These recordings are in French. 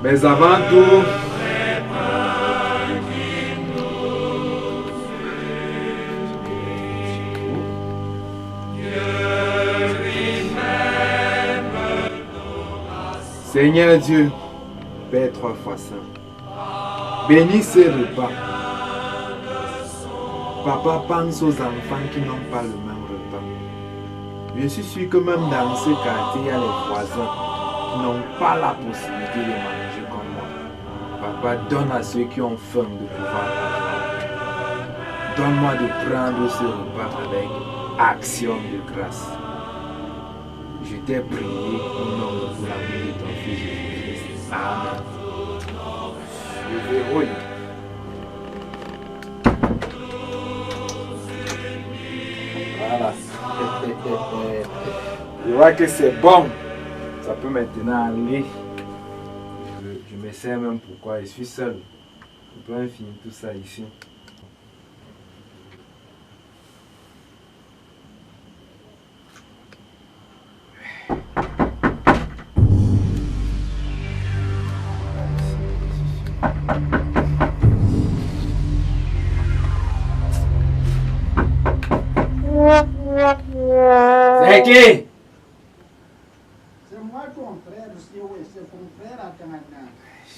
Mais avant tout, Seigneur Dieu, Père 3 fois saint, bénis ces repas. Papa pense aux enfants qui n'ont pas le même repas. Je suis sûr que même dans ce quartier, il y a les voisins qui n'ont pas la possibilité de manger comme moi. Papa, donne à ceux qui ont faim de pouvoir avoir. Donne-moi de prendre ce repas avec action de grâce. Je t'ai prié au nom de l'amour de ton Fils Jésus-Christ. Amen. Je verrouille. Voilà. Je vois que c'est bon. Ça peut maintenant aller. Je me sais même pourquoi je suis seul. Je peux finir tout ça ici. C'est qui? C'est moi ton frère, c'est ton frère à Tanana.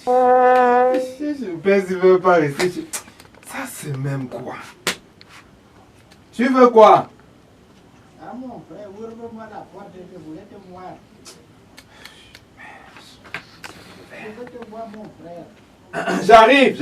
Je pense qu'il ne veut pas rester. Ça c'est même quoi? Tu veux quoi? Ah mon frère, ouvre-moi la porte, je voulais te voir. Je veux te voir mon frère. J'arrive.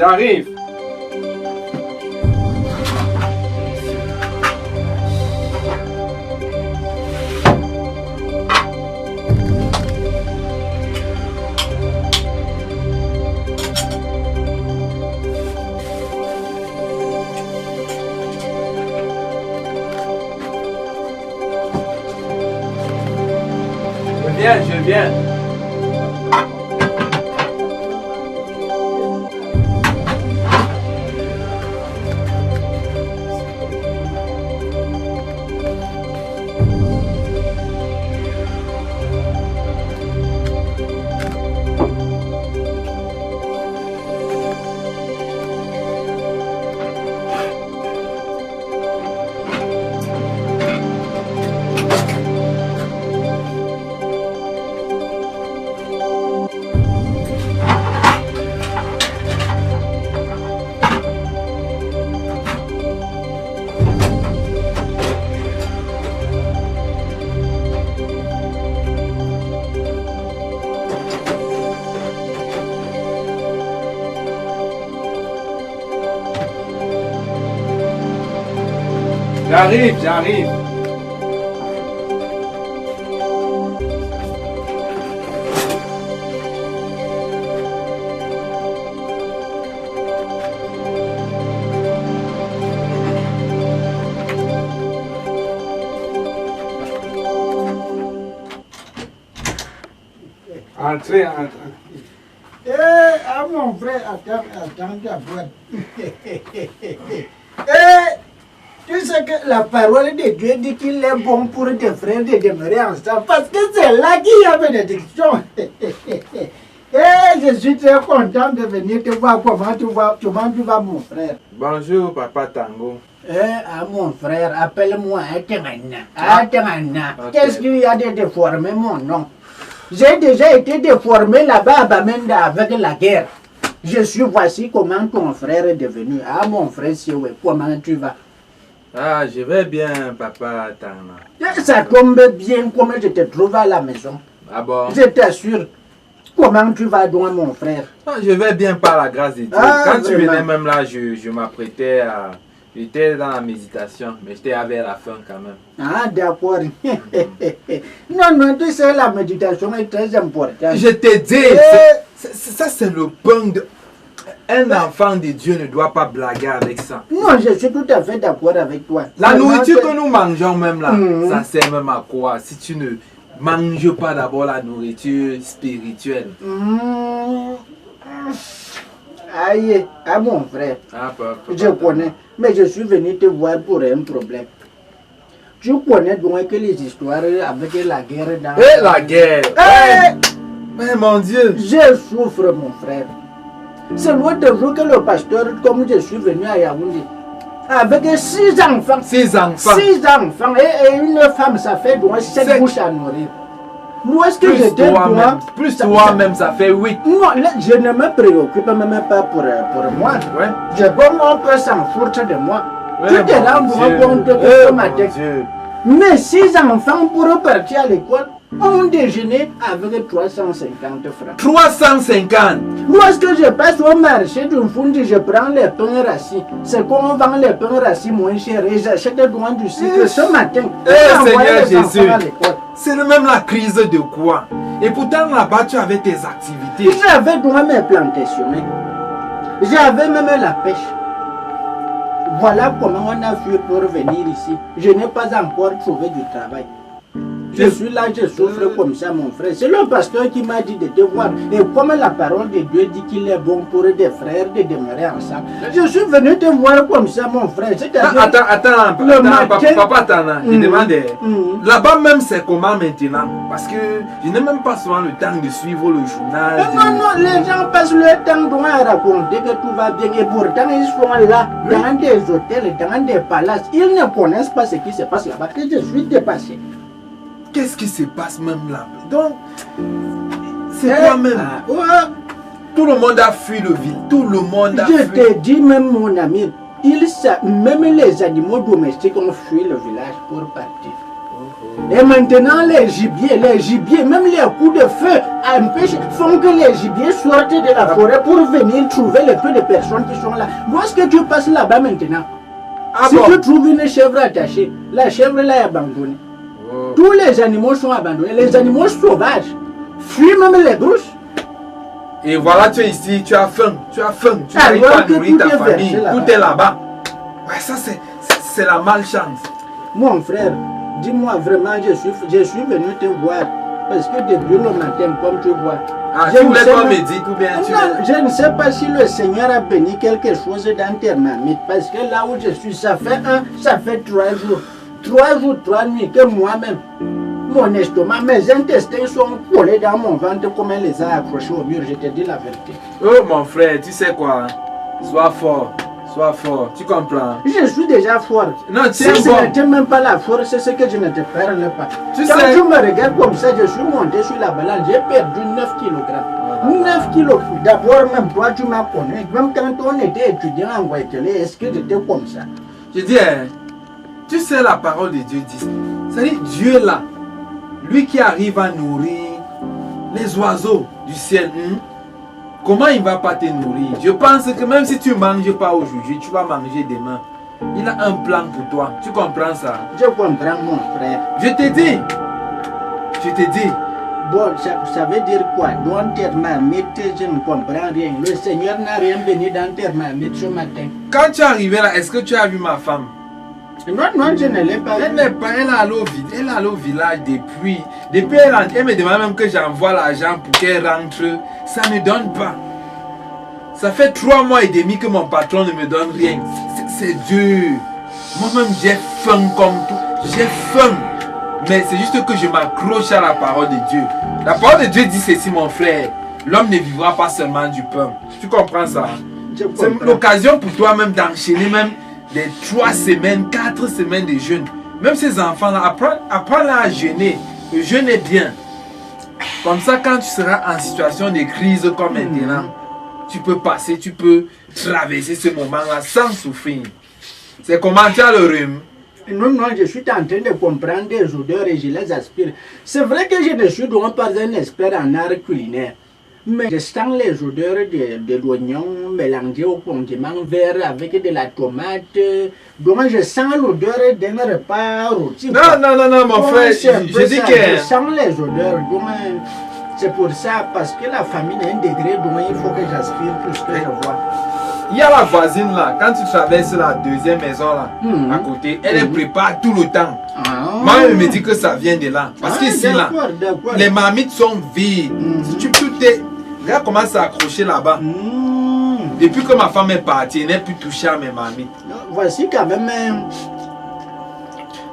Je viens. J'arrive. Entrez. Ah mon frère, attends ta boîte. Tu sais que la parole de Dieu dit qu'il est bon pour tes frères de demeurer ensemble parce que c'est là qu'il y a bénédiction. Je suis très content de venir te voir comment tu vas mon frère. Bonjour Papa Tango. Mon frère, appelle-moi Atengana. Qu'est-ce qu'il y a de déformer mon nom? J'ai déjà été déformé là-bas à Bamenda avec la guerre. Je suis voici comment ton frère est devenu. Ah mon frère Sioué, comment tu vas? Ah, je vais bien, Papa Tana. Ça tombe bien comme je te trouve à la maison. Ah bon? Je t'assure. Comment tu vas donc, mon frère? Ah, je vais bien par la grâce de Dieu. Quand tu venais même là, je m'apprêtais à... J'étais dans la méditation, mais j'étais avec la faim quand même. Ah, d'accord. Non, tu sais, la méditation est très importante. Je te dis, ça c'est le pain de... Un enfant de Dieu ne doit pas blaguer avec ça. Non, je suis tout à fait d'accord avec toi. La nourriture que nous mangeons même là, ça sert même à quoi? Si tu ne manges pas d'abord la nourriture spirituelle. Aïe, ah mon frère, je connais, mais je suis venu te voir pour un problème. Tu connais donc que les histoires avec la guerre dans... La guerre Mais mon Dieu. Je souffre, mon frère. C'est l'autre jour que le pasteur, comme je suis venu à Yaoundé, avec 6 enfants. 6 enfants. 6 enfants et une femme, ça fait donc 7 bouches à nourrir. Où est-ce que j'étais toi? Plus toi-même, ça fait 8. Non, là, je ne me préoccupe même pas pour moi. Ouais. Je bon, on peut s'en foutre de moi. Ouais, Tu te rends compte que ce matin. Mais 6 enfants pour partir à l'école ont déjeuné avec 350 francs. 350. Lorsque je passe au marché d'une Fundi, je prends les pains rassis. C'est qu'on vend les pains rassis moins cher et j'achète loin du cycle ce matin. Seigneur Jésus, c'est même la crise de quoi? Et pourtant là-bas tu avais tes activités. J'avais droit mes plantations. J'avais même la pêche. Voilà comment on a fait pour venir ici. Je n'ai pas encore trouvé du travail. Je suis là, je souffre comme ça, mon frère. C'est le pasteur qui m'a dit de te voir. Et comme la parole de Dieu dit qu'il est bon pour des frères de demeurer ensemble, je suis venu te voir comme ça, mon frère. Attends, papa, attends. Je demande, là-bas même c'est comment maintenant? Parce que je n'ai même pas souvent le temps de suivre le journal. Non, les gens passent leur temps à raconter que tout va bien. Et pourtant, ils sont là, dans des hôtels, dans des palaces. Ils ne connaissent pas ce qui se passe là-bas. Que je suis dépassé. Qu'est-ce qui se passe même là? Donc, c'est toi-même. Tout le monde a fui le ville. Tout le monde a fui. Je te dis même, mon ami, même les animaux domestiques ont fui le village pour partir. Et maintenant, les gibiers, même les coups de feu font que les gibiers sortent de la forêt pour venir trouver les peu de personnes qui sont là. Lorsque tu passes là-bas maintenant, si tu trouves une chèvre attachée, la chèvre là est abandonnée. Tous les animaux sont abandonnés. Les animaux sauvages fuient même les brouches. Et voilà, tu es ici, tu as faim. Tu n'arrives pas à nourrir ta famille. Tout est là-bas. Ouais, ça c'est la malchance. Mon frère, dis-moi vraiment, je suis venu te voir. Parce que depuis le matin, comme tu vois. Tu voulais pas me dire tout bien. Je ne sais pas si le Seigneur a béni quelque chose dans tes marmites. Parce que là où je suis, ça fait 3 jours. 3 jours, 3 nuits que moi-même, mon estomac, mes intestins sont collés dans mon ventre comme elle les a accrochés au mur. Je te dis la vérité. Oh mon frère, tu sais quoi? Sois fort, tu comprends? Je suis déjà fort. Non, si ce n'était même pas la force, c'est ce que je ne te parle pas. Tu Quand tu me regardes comme ça, je suis monté sur la balance, j'ai perdu 9 kg. 9 kilos. D'abord, même toi, tu m'as connu. Même quand on était étudiant en Guatemala, est-ce que j'étais comme ça? Je dis, tu sais la parole de Dieu dit. C'est-à-dire Dieu là, lui qui arrive à nourrir les oiseaux du ciel, comment il ne va pas te nourrir? Je pense que même si tu ne manges pas aujourd'hui, tu vas manger demain. Il a un plan pour toi. Tu comprends ça? Je comprends, mon frère. Je te dis. Bon, ça veut dire quoi? Dans tes marmites, je ne comprends rien. Le Seigneur n'a rien béni dans tes marmites ce matin. Quand tu es arrivé là, est-ce que tu as vu ma femme? Non, je ne l'ai pas vu. Elle est allée au village depuis elle me demande même que j'envoie l'argent pour qu'elle rentre. Ça ne donne pas. Ça fait 3 mois et demi que mon patron ne me donne rien. C'est dur. Moi-même j'ai faim comme tout. J'ai faim. Mais c'est juste que je m'accroche à la parole de Dieu. La parole de Dieu dit ceci, mon frère. L'homme ne vivra pas seulement du pain. Tu comprends ça? C'est l'occasion pour toi même d'enchaîner même des 3 semaines, 4 semaines de jeûne. Même ces enfants-là, apprends à jeûner. Le jeûne est bien. Comme ça, quand tu seras en situation de crise comme maintenant, tu peux passer, tu peux traverser ce moment-là sans souffrir. C'est comment tu as le rhume. Non, je suis en train de comprendre des odeurs et je les aspire. C'est vrai que je ne suis donc pas un expert en art culinaire. Mais je sens les odeurs de l'oignon mélangé au condiment vert avec de la tomate. Donc je sens l'odeur d'un repas rôti. Non, mon frère, je dis que... Je sens les odeurs. C'est pour ça, parce que la famine est un degré, donc il faut que j'aspire tout ce que je vois. Il y a la voisine là, quand tu traverses la deuxième maison là, à côté, elle prépare tout le temps. Moi, elle me dit que ça vient de là. Parce qu'ici là, les marmites sont vides. Regarde comment ça a accroché là-bas. Depuis que ma femme est partie, elle n'est plus touchée à mes marmites. Voici quand même...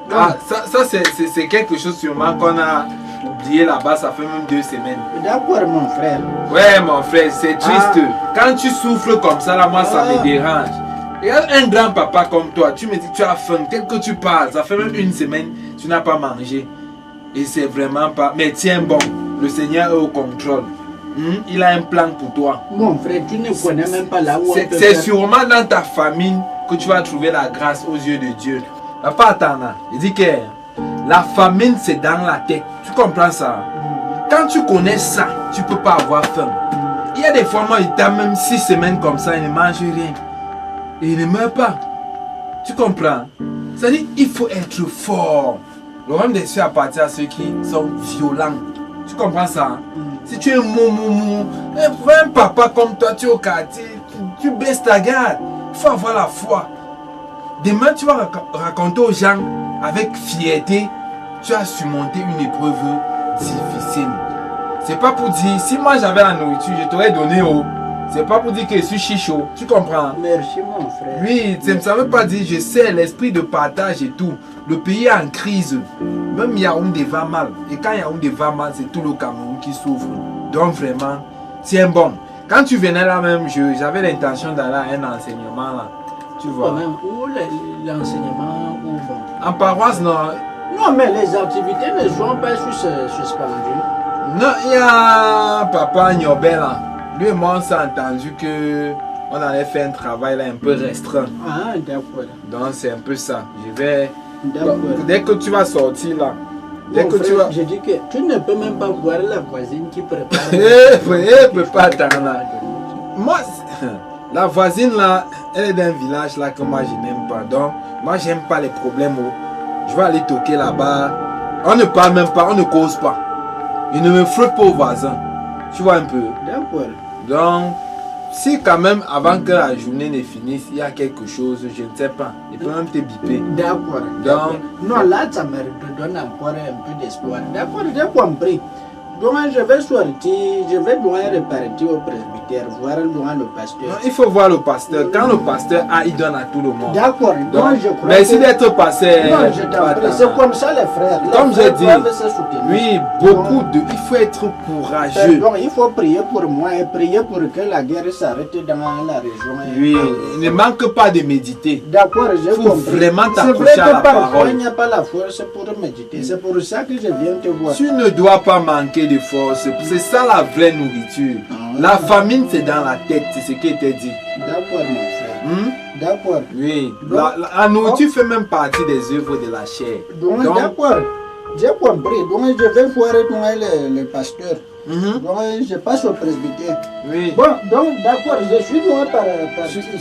Ça c'est quelque chose sûrement qu'on a oublié là-bas, ça fait même 2 semaines. D'accord, mon frère. Ouais, mon frère, c'est triste. Quand tu souffres comme ça, là, moi, ça me dérange. Regarde un grand papa comme toi, tu me dis que tu as faim, tel que tu parles, ça fait même 1 semaine, tu n'as pas mangé. Et c'est vraiment pas... Mais tiens bon, le Seigneur est au contrôle. Il a un plan pour toi. Mon frère, tu ne connais même pas là où on peut C'est faire. sûrement dans ta famille que tu vas trouver la grâce aux yeux de Dieu. Papa, attends, il dit que la famine, c'est dans la tête. Tu comprends ça? Quand tu connais ça, tu ne peux pas avoir faim. Il y a des fois, moi, il t'a même 6 semaines comme ça, il ne mange rien. Et il ne meurt pas. Tu comprends? C'est-à-dire il faut être fort. Le royaume des cieux appartient à ceux qui sont violents. Tu comprends ça? Si tu es mou, un papa comme toi, tu es au quartier, tu baisses ta garde. Il faut avoir la foi. Demain, tu vas raconter aux gens avec fierté, tu as surmonté une épreuve difficile. C'est pas pour dire, si moi j'avais la nourriture, je t'aurais donné eau. C'est pas pour dire que je suis chichot. Tu comprends? Merci, mon frère. Oui, ça ne veut pas dire, je sais, l'esprit de partage et tout. Le pays est en crise. Même Yaoundé va mal. Et quand Yaoundé va mal, c'est tout le Cameroun qui souffre. Donc vraiment, c'est bon. Quand tu venais là même, j'avais l'intention d'aller à un enseignement là. Tu vois? Quand même, où l'enseignement, où bon? En paroisse, non. Non, mais les activités ne sont pas suspendues. Non, il y a Papa Nyobel là. Lui et moi, on s'est entendu que on allait faire un travail là un peu restreint. Ah, d'accord. Donc c'est un peu ça. Je vais... D'accord. Dès que tu vas sortir là, dès Mon que frère, tu vas... je dis que tu ne peux même pas voir la voisine qui prépare. peut pas attendre là. Moi, la voisine là, elle est d'un village là que moi je n'aime pas. Donc, moi j'aime pas les problèmes. Je vais aller toquer là-bas. On ne parle même pas, on ne cause pas. Il ne me frotte pas aux voisins. Tu vois un peu. D'accord. Donc, si quand même avant que la journée ne finisse, il y a quelque chose, je ne sais pas. Il peut même te biper. D'accord. Donc, non, là, ça me donne encore un peu d'espoir. D'accord, j'ai compris. Donc, je vais sortir, je vais repartir au presbytère, voir le pasteur. non, il faut voir le pasteur. Quand le pasteur a, il donne à tout le monde. D'accord, donc je crois merci que... d'être passé. Non, je t'en prie, c'est comme ça les frères. Comme j'ai dit, se soutenir. oui, beaucoup de... Il faut être courageux. Donc, il faut prier pour moi et prier pour que la guerre s'arrête dans la région. Oui, il ne manque pas de méditer. D'accord, j'ai Faut compris. vraiment C'est vrai t'accrocher à la que parfois, parole. il n'y a pas la force pour méditer. C'est pour ça que je viens te voir. Tu ne dois pas manquer de force. C'est ça la vraie nourriture. La famine, c'est dans la tête. C'est ce qui était dit. D'accord, mon frère. D'accord. Oui, la nourriture fait même partie des œuvres de la chair. Donc, Donc, d'accord. J'ai compris. Donc, je vais voir le pasteur. Donc, je passe au presbytère. oui. Bon, donc, d'accord, je suis loin par...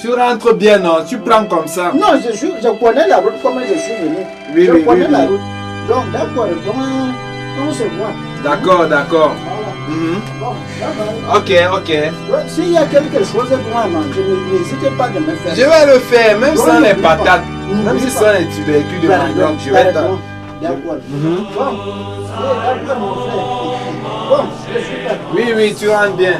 Tu rentres bien, non? Tu prends comme ça. Non, je connais la route, comment je suis venu. Oui, je oui, connais oui, la oui. route. Donc, d'accord, donc, on se voit. D'accord, d'accord. Voilà. Bon, d'accord. Ok. Donc, s'il y a quelque chose à manger, n'hésitez pas de me faire. Je vais le faire, même Non, sans les n'oublie pas. patates. Même N'oublie si pas. sans les tubercules de manioc, je vais t'en... D'accord. Bon, d'accord, mon frère. Bon, je suis parti. Oui, tu rentres bien.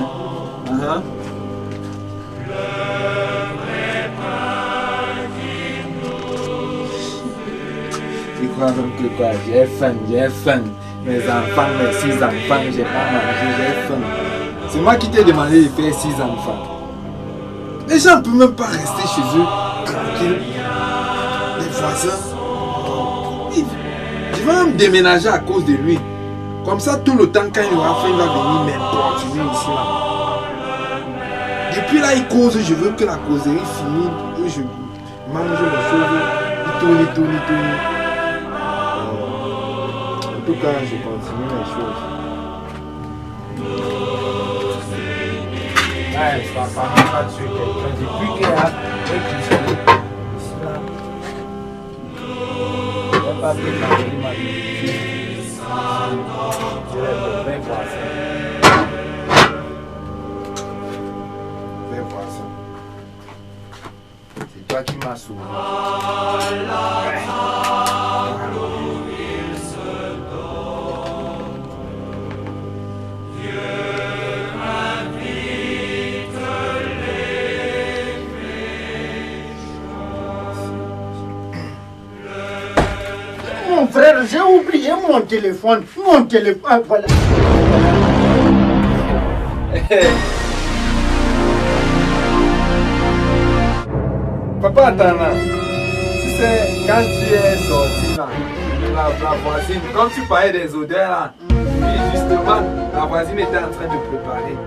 Tu crois même que quoi? J'ai faim. Mes enfants, mes 6 enfants, j'ai pas mangé, j'ai faim. C'est moi qui t'ai demandé de faire 6 enfants. Les gens ne peuvent même pas rester chez eux tranquilles. Les voisins. Je vais même déménager à cause de lui. Comme ça, tout le temps, quand il aura faim, il va venir m'importuner ici. Là. Et puis là, il cause, je veux que la causerie finisse. Je mange les choses. Il tourne. En tout cas, je continue les choses. Ouais, je ne vais pas tuer quelqu'un. Depuis qu'il y a ici là, je ne vais pas préparer ma vie. Je vais voir ça. Je vais voir ça. C'est toi qui m'as sauvé. frère, j'ai oublié mon téléphone. Mon téléphone, voilà. Papa, attends là. Tu sais, quand tu es sorti là, la voisine, comme tu parlais des odeurs là, puis justement, la voisine était en train de préparer.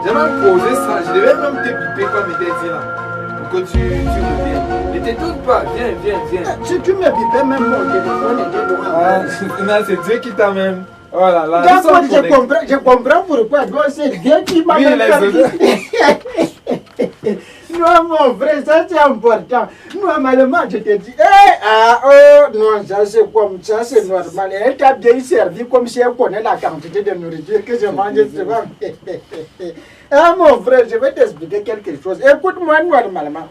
J'ai même posé ça, je devais même te piper comme il était dit là, pour que tu reviennes. Ne t'étonne pas, viens. Si tu me pipais, même mon téléphone était loin. Ah, non, c'est Dieu qui t'a même. Oh là là. D'accord, je comprends pourquoi. Donc c'est Dieu qui m'a même permis. Non, mon frère, ça c'est important. Normalement, je te dis, non, ça c'est comme ça, c'est normal. Elle t'a bien servi comme si elle connaît la quantité de nourriture que je mange souvent. Ah, mon frère, je vais t'expliquer quelque chose. Écoute-moi, normalement,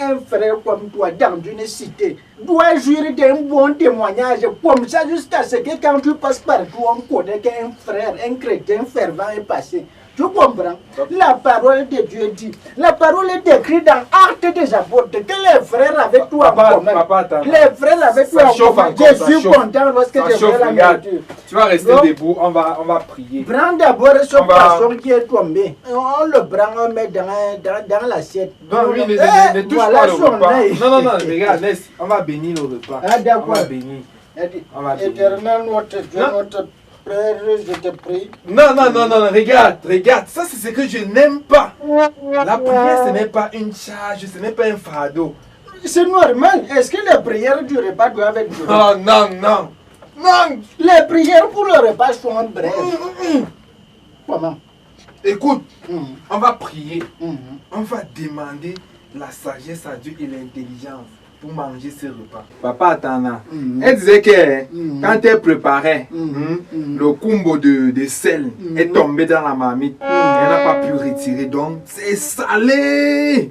un frère comme toi dans une cité doit jurer d'un bon témoignage comme ça jusqu'à ce que quand tu passes partout, on connaît qu'un frère, un chrétien fervent est passé. Tu comprends? La parole de Dieu dit, la parole est écrite dans Actes des Apôtres que les frères avec toi en commun. Les frères avec toi en commun. Je suis content lorsque je fais la nourriture. Tu vas rester debout, on va prier. Prends d'abord ce poisson qui est tombé. On le prend, on met dans l'assiette. Non, oui, ne touche pas le repas. Non, regarde, laisse, on va bénir le repas. Ah, d'accord. On va bénir. Éternel notre Dieu, notre Père, je te prie. Non, regarde, ça c'est ce que je n'aime pas. La prière, ce n'est pas une charge, ce n'est pas un fardeau. C'est normal. Est-ce que les prières du repas doivent être brèves? Oh non. Les prières pour le repas sont brèves. Comment? Écoute, on va prier. On va demander la sagesse à Dieu et l'intelligence pour manger ce repas. Papa, attends là. Elle disait que quand elle préparait, le combo de sel est tombé dans la marmite. Elle n'a pas pu retirer, donc c'est salé.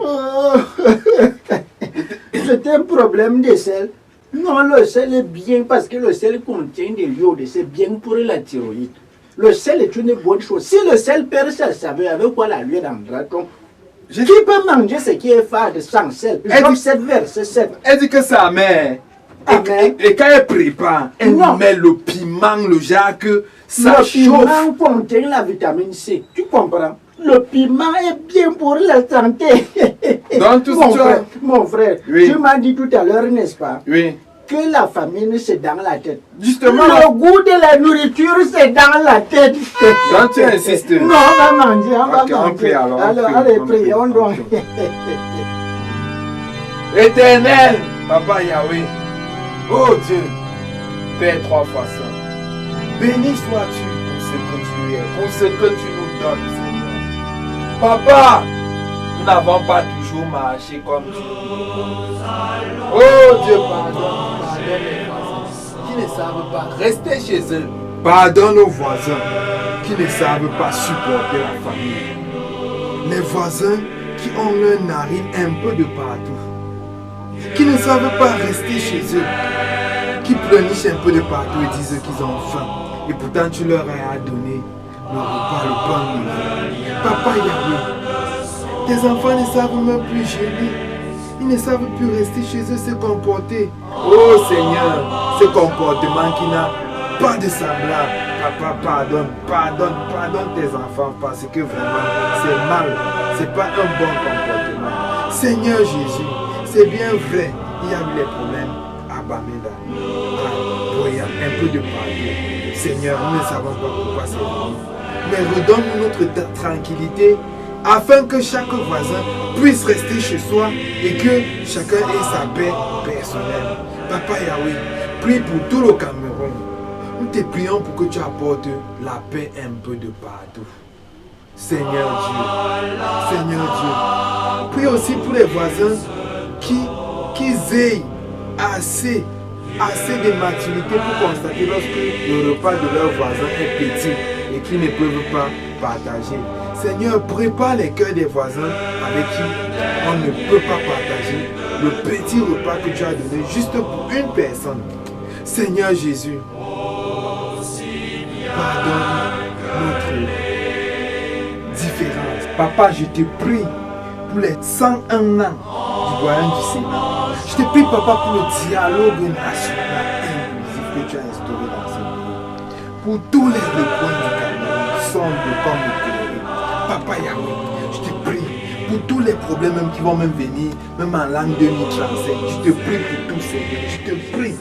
C'est un problème de sel. Non, le sel est bien parce que le sel contient de l'iode. C'est bien pour la thyroïde. Le sel est une bonne chose. Si le sel perd sa saveur, avec quoi la l'iode rendra-t-on? Qui peut manger ce qui est fade sans sel? Job 7, verset 7. Elle dit que sa mère, et quand elle prépare, elle met le piment, le genre que ça chauffe. Le piment contient la vitamine C. Tu comprends? Le piment est bien pour la santé. Donc tout mon frère, oui. Tu m'as dit tout à l'heure, n'est-ce pas? Oui. Que la famine c'est dans la tête. Justement. Le goût de la nourriture c'est dans la tête. Donc tu insistes. Non, on va manger, on va manger. On prie alors. Allez, prions donc. Éternel, Papa Yahweh, oh Dieu, Père 3 fois saint, béni sois-tu pour ce que tu es, pour ce que tu nous donnes, Seigneur. Papa, nous n'avons pas toujours marché comme tu dis. Oh Dieu, pardonne les voisins qui ne savent pas rester chez eux. Pardonne aux voisins qui ne savent pas supporter la famille. Les voisins qui ont leur narine un peu de partout. Qui ne savent pas rester chez eux. Qui pleurnichent un peu de partout et disent qu'ils ont faim. Et pourtant tu leur as donné le repas, le pain de vie. Papa Yahweh, tes enfants ne savent même plus gérer. Ils ne savent plus rester chez eux, se comporter. Oh Seigneur, ce comportement qui n'a pas de semblable. Papa, pardonne tes enfants parce que vraiment c'est mal. C'est pas un bon comportement. Seigneur Jésus, c'est bien vrai, il y a eu les problèmes à Bamenda, à Boya, un peu de partout. Seigneur, nous ne savons pas pourquoi c'est venu. Mais redonne-nous notre tranquillité afin que chaque voisin puisse rester chez soi et que chacun ait sa paix personnelle. Papa Yahweh, prie pour tout le Cameroun. Nous te prions pour que tu apportes la paix un peu de partout. Seigneur Dieu, prie aussi pour les voisins qui aient assez de maturité pour constater lorsque le repas de leurs voisins est petit et qu'ils ne peuvent pas partager. Seigneur, prépare les cœurs des voisins avec qui on ne peut pas partager le petit repas que tu as donné juste pour une personne. Seigneur Jésus, pardonne notre différence. Papa, je te prie pour les 101 ans du royaume du Sénat. Je te prie, Papa, pour le dialogue national que tu as instauré dans ce pays. Pour tous les recoins du Cameroun, sombres comme le cholérique. Papa Yahweh, je te prie, pour tous les problèmes même qui vont même venir, même en l'an 2037, je te prie pour tout Seigneur, je te prie.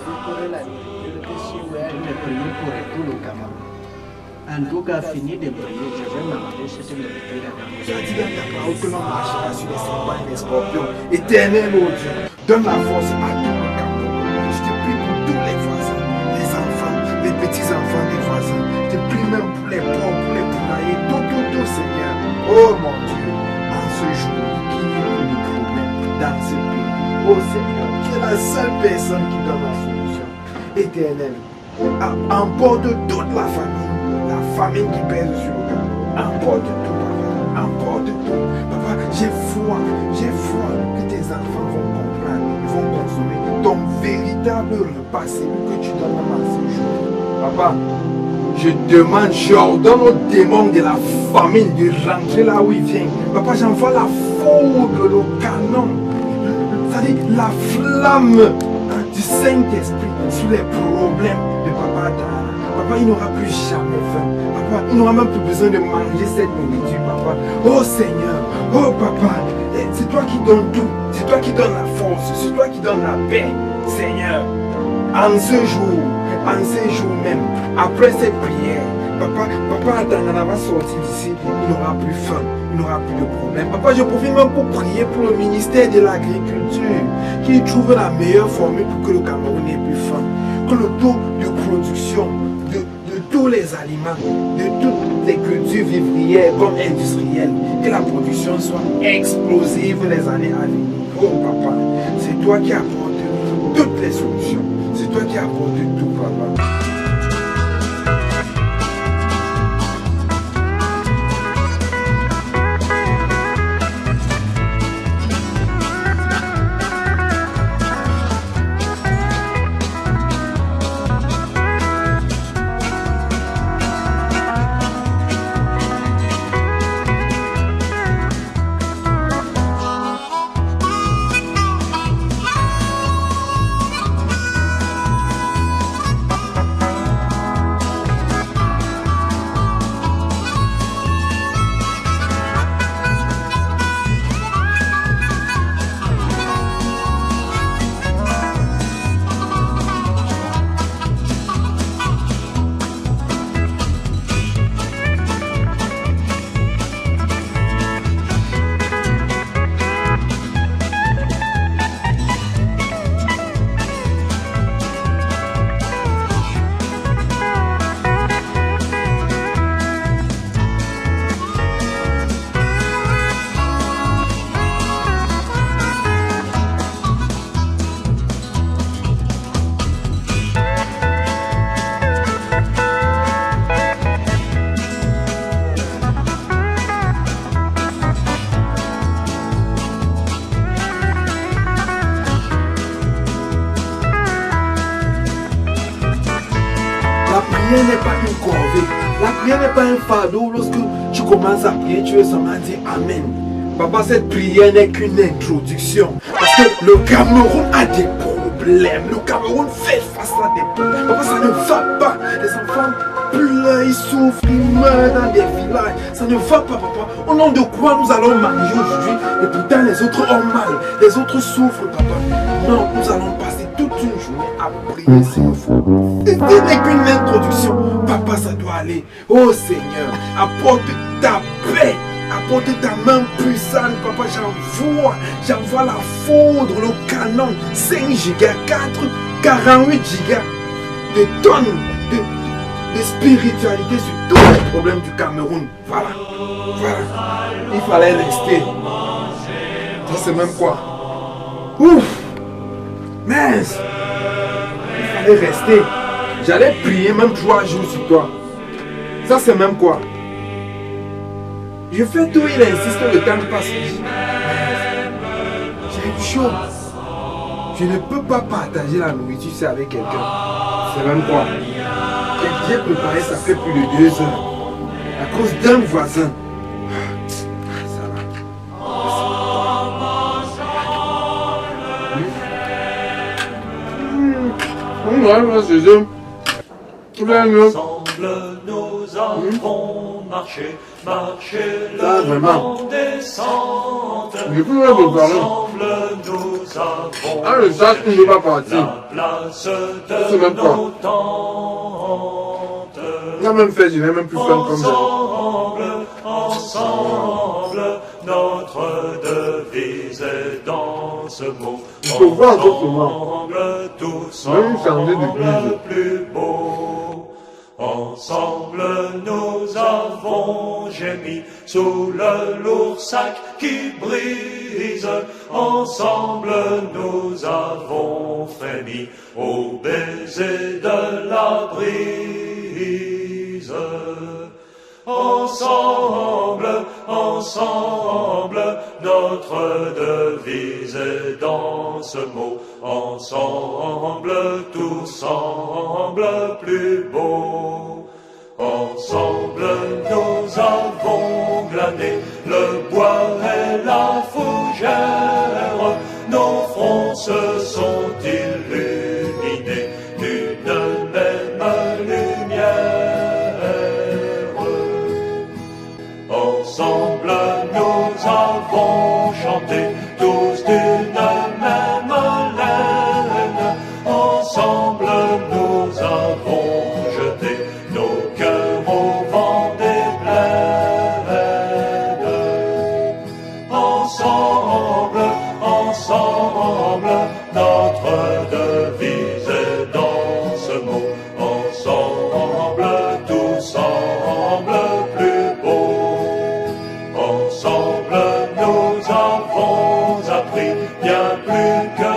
En tout cas, fini de prier, je vais manger cette nourriture. Tu as dit dans ta parole que l'on marchera sur les serpents et les scorpions. Éternel, oh Dieu, donne la force à tout le Cameroun. Je te prie pour tous les voisins, les enfants, les petits-enfants des voisins. Je te prie même pour les pauvres, pour les poulaillers, tout, Seigneur. Oh mon Dieu, en ce jour, qu'il n'y ait plus de problème dans ce pays. Oh Seigneur, tu es la seule personne qui donne la solution. Éternel, emporte toute la famine qui pèse sur le Cameroun. Emporte tout, papa. Emporte tout. Papa, j'ai foi que tes enfants vont comprendre, ils vont consommer ton véritable repas, celui que tu donnes à ce jour. Papa, je demande, j'ordonne aux démons de la famine de rentrer là où ils viennent. Papa, j'envoie la foudre, le canon, c'est-à-dire la flamme du Saint-Esprit sur les problèmes de papa Dara. Papa, il n'aura plus jamais faim. Papa, il n'aura même plus besoin de manger cette nourriture, papa. Oh Seigneur, oh papa, c'est toi qui donnes tout. C'est toi qui donnes la force. C'est toi qui donnes la paix. Seigneur, en ce jour même, après cette prière, papa Adana va sortir d'ici. Il n'aura plus faim. Il n'aura plus de problème. Papa, je profite même pour prier pour le ministère de l'Agriculture, qui trouve la meilleure formule pour que le Cameroun n'ait plus faim. Que le taux de production de tous les aliments, de toutes les cultures vivrières comme industrielles, que la production soit explosive les années à venir. Oh papa, c'est toi qui apportes toutes les solutions. C'est toi qui apportes tout, papa. La prière n'est pas une corvée. La prière n'est pas un fardeau. Lorsque tu commences à prier, tu veux seulement dire Amen. Papa, cette prière n'est qu'une introduction. Parce que le Cameroun a des problèmes. Le Cameroun fait face à des problèmes. Papa, ça ne va pas. Les enfants pleurent, ils souffrent, ils meurent dans des villages. Ça ne va pas, papa. Au nom de quoi nous allons manger aujourd'hui? Et pourtant, les autres ont mal. Les autres souffrent, papa. Non, nous allons passer toute une journée à prier, s'il faut. Ce n'est qu'une introduction. Papa, ça doit aller. Oh Seigneur, apporte ta paix. Apporte ta main puissante, papa. J'envoie la foudre, le canon. 5 gigas, 48 gigas de tonnes de spiritualité sur tous les problèmes du Cameroun. Voilà. Il fallait rester. Ça, c'est même quoi? Ouf! Mince! Il fallait rester. J'allais prier même 3 jours sur toi. Ça, c'est même quoi? Je fais tout, il insiste, le temps passe. J'ai eu chaud. Je ne peux pas partager la nourriture c'est avec quelqu'un. C'est même quoi? J'ai préparé, ça fait plus de 2 heures. À cause d'un voisin. Ça va. Ouais, c'est ça. Ensemble nous avons marché le long des centres. Ensemble nous avons Ah, le sac ne veut pas partir. la place C'est de même pas. nos tentes. Il a même fait, il n'est même plus fan comme ça. Ensemble, notre devise est dans ce mot. Il faut voir encore souvent. Ensemble, tous Même changer d'église. ensemble, plus beau. Ensemble, nous avons gémi sous le lourd sac qui brise. Ensemble, nous avons frémi au baiser de la brise. Ensemble, ensemble, notre devise est dans ce mot. Ensemble, tous ensemble, plus beau. Ensemble, nous avons glané le bois et la fougère. Nos fronts se sont illuminés d'une même lumière. Ensemble, nous avons chanté tous d'une même laine. Ensemble, nous avons jeté nos cœurs au vent des plaines. Ensemble, ensemble, notre devise est dans ce mot. Ensemble, tous ensemble, plus beau. Ensemble, nous avons appris bien plus que